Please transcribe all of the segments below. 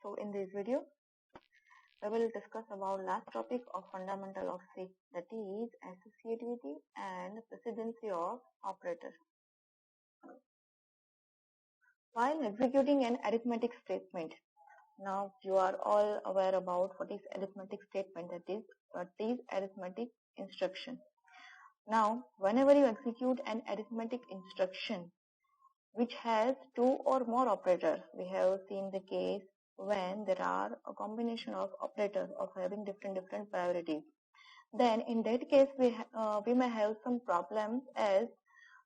So in this video, we will discuss about last topic of fundamental of C, that is associativity and precedency of operators. While executing an arithmetic statement, now you are all aware about what is arithmetic statement, that is what is arithmetic instruction. Now, whenever you execute an arithmetic instruction which has two or more operators, we have seen the case when there are a combination of operators of having different priorities, then in that case we may have some problems as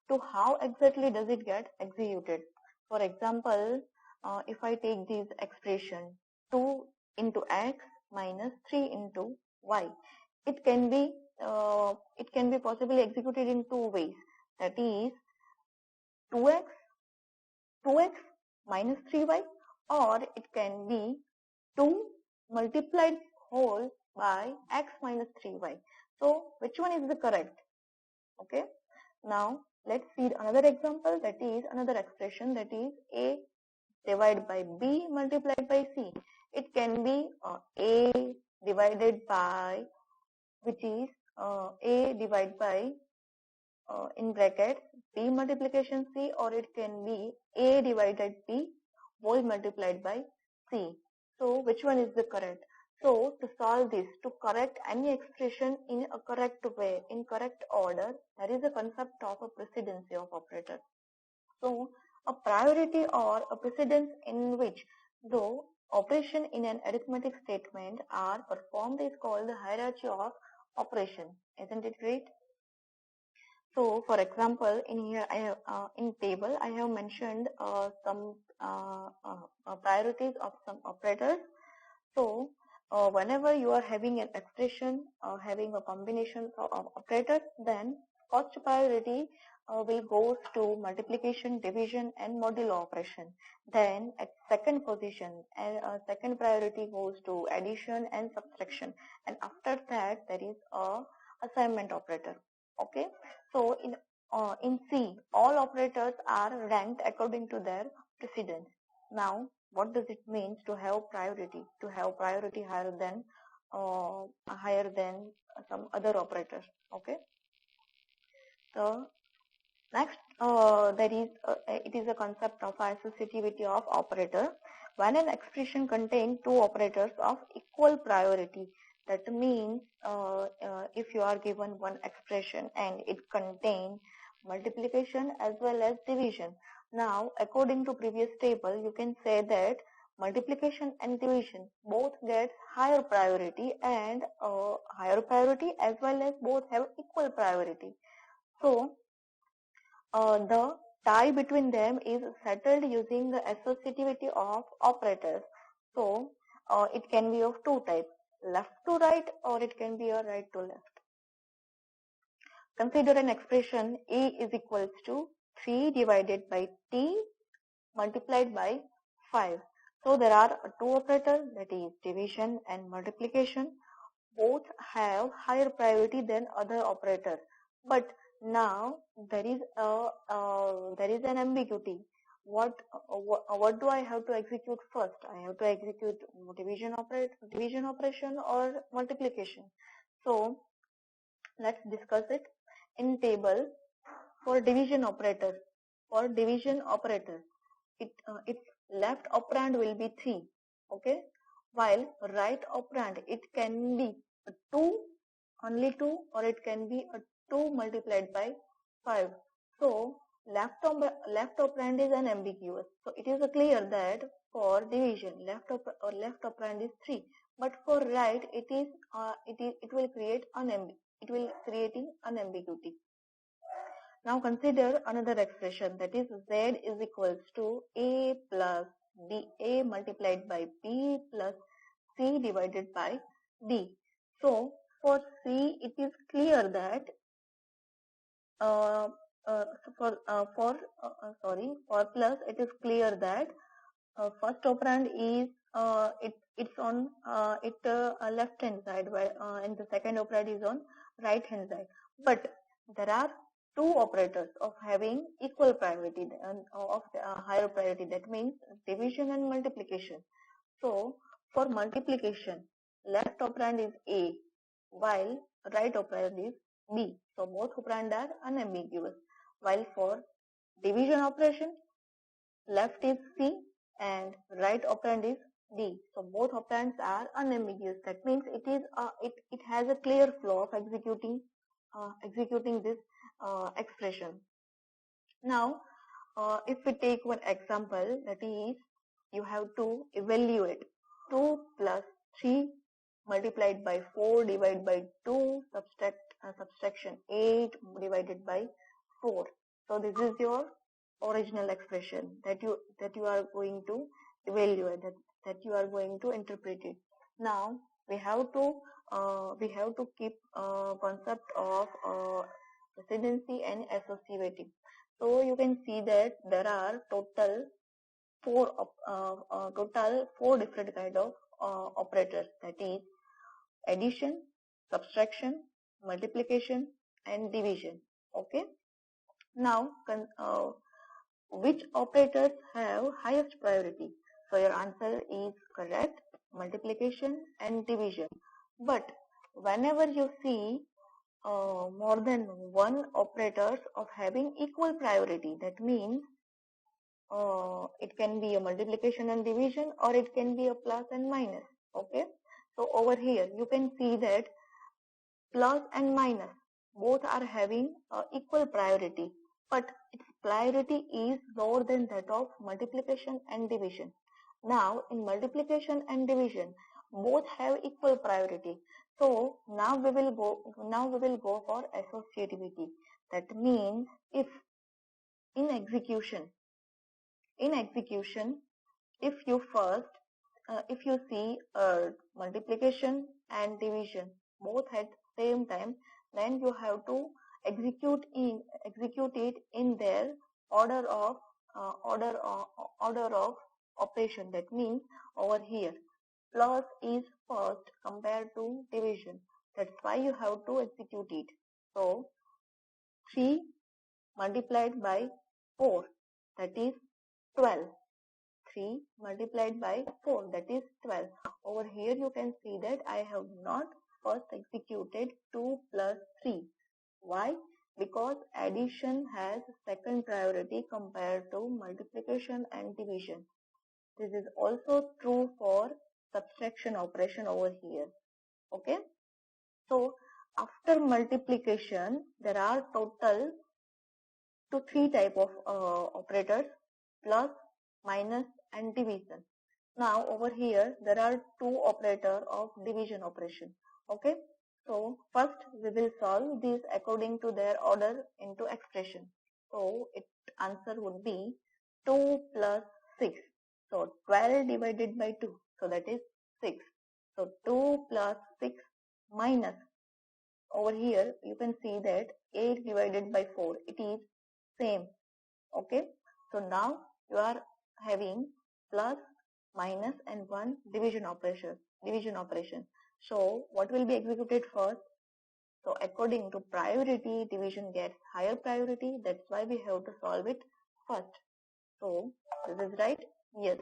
to how exactly does it get executed. For example, if I take this expression 2 into x minus 3 into y, it can be possibly executed in two ways, that is 2x minus 3y, or it can be 2 multiplied whole by x minus 3y. So which one is the correct? Okay. Now let's see another example, that is another expression, that is a divided by b multiplied by c. It can be a divided by, which is a divided by in bracket b multiplication c, or it can be a divided b whole multiplied by c. So which one is the correct? So to solve this, to correct any expression in a correct way, in correct order, there is a concept of a precedency of operator. So a priority or a precedence in which though operation in an arithmetic statement are performed is called the hierarchy of operation. Isn't it great? So, for example, in here I have in table I have mentioned some priorities of some operators. So, whenever you are having an expression having a combination of operators, then first priority will goes to multiplication, division, and modulo operation. Then at second position, second priority goes to addition and subtraction, and after that there is a assignment operator. Okay. So in C, all operators are ranked according to their precedence. Now, what does it mean to have priority? To have priority higher than some other operators. Okay. So next, it is a concept of associativity of operator. When an expression contains two operators of equal priority, that means if you are given one expression and it contains multiplication as well as division. Now, according to previous table, you can say that multiplication and division both get higher priority, and as well as both have equal priority. So, the tie between them is settled using the associativity of operators. So, it can be of two types, left to right, or it can be a right to left. Consider an expression A is equals to 3 divided by T multiplied by 5. So, there are two operators, that is division and multiplication. Both have higher priority than other operators. But now there is an ambiguity. What do I have to execute first? I have to execute division operation or multiplication. So let's discuss it. In table, for division operator, its left operand will be 3. Okay, while right operand, it can be 2, only 2, or it can be a 2 multiplied by 5. So left operand is unambiguous. So it is clear that for division left operand is 3, but for right it will create unambiguity. Now consider another expression, that is Z is equals to A plus A multiplied by B plus C divided by D. So for C, it is clear that for plus, it is clear that first operand is it's on left hand side, while and the second operand is on right hand side. But there are two operators of having equal priority and of higher priority. That means division and multiplication. So for multiplication, left operand is A, while right operand is B. So both operand are unambiguous. While for division operation, left is C and right operand is D. So both operands are unambiguous. That means it has a clear flow of executing this expression. Now, if we take one example, that is, you have to evaluate 2 plus 3 multiplied by 4 divided by 2 subtraction 8 divided by 4. So this is your original expression that you are going to evaluate, that you are going to interpret it. Now we have to keep concept of precedency and associativity. So you can see that there are total four different kind of operators, that is addition, subtraction, multiplication, and division. Okay. Now, which operators have highest priority? So your answer is correct, multiplication and division. But whenever you see more than one operators of having equal priority, that means it can be a multiplication and division, or it can be a plus and minus. Okay, so over here you can see that plus and minus both are having equal priority, but its priority is lower than that of multiplication and division. Now in multiplication and division both have equal priority. So now we will go for associativity. That means if in execution if you see multiplication and division both at same time, then you have to execute it in their order of operation. That means over here plus is first compared to division. That's why you have to execute it. So 3 multiplied by 4, that is 12. 3 multiplied by 4, that is 12. Over here you can see that I have not first executed 2 plus 3. Why? Because addition has second priority compared to multiplication and division. This is also true for subtraction operation over here. Okay. So after multiplication there are total to 3 type of operators: plus, minus, and division. Now over here there are 2 operator of division operation. Okay, so first we will solve these according to their order into expression. So its answer would be 2 plus 6. So 12 divided by 2, so that is 6. So 2 plus 6 minus, over here you can see that 8 divided by 4, it is same. Okay, so now you are having plus, minus, and 1 division operation. So what will be executed first? So according to priority, division gets higher priority. That's why we have to solve it first. So this is right. Yes,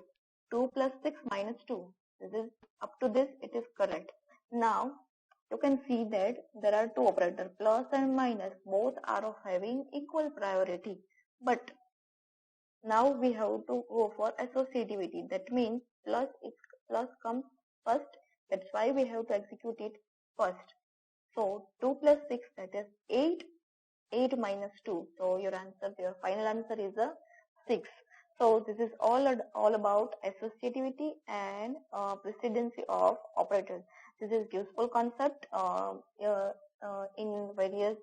2 plus 6 minus 2. This is up to this, it is correct. Now you can see that there are 2 operators, plus and minus, both are of having equal priority. But now we have to go for associativity. That means plus comes first. That's why we have to execute it first. So 2 plus 6, that is 8. 8 minus 2. So your final answer is a 6. So this is all about associativity and precedency of operators. This is useful concept in various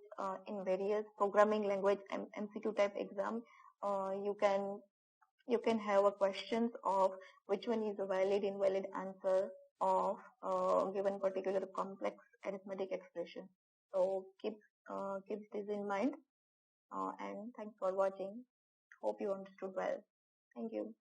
programming language MCQ type exam. You can have a questions of which one is a valid invalid answer of given particular complex arithmetic expression. So keep this in mind, and thanks for watching. Hope you understood well. Thank you.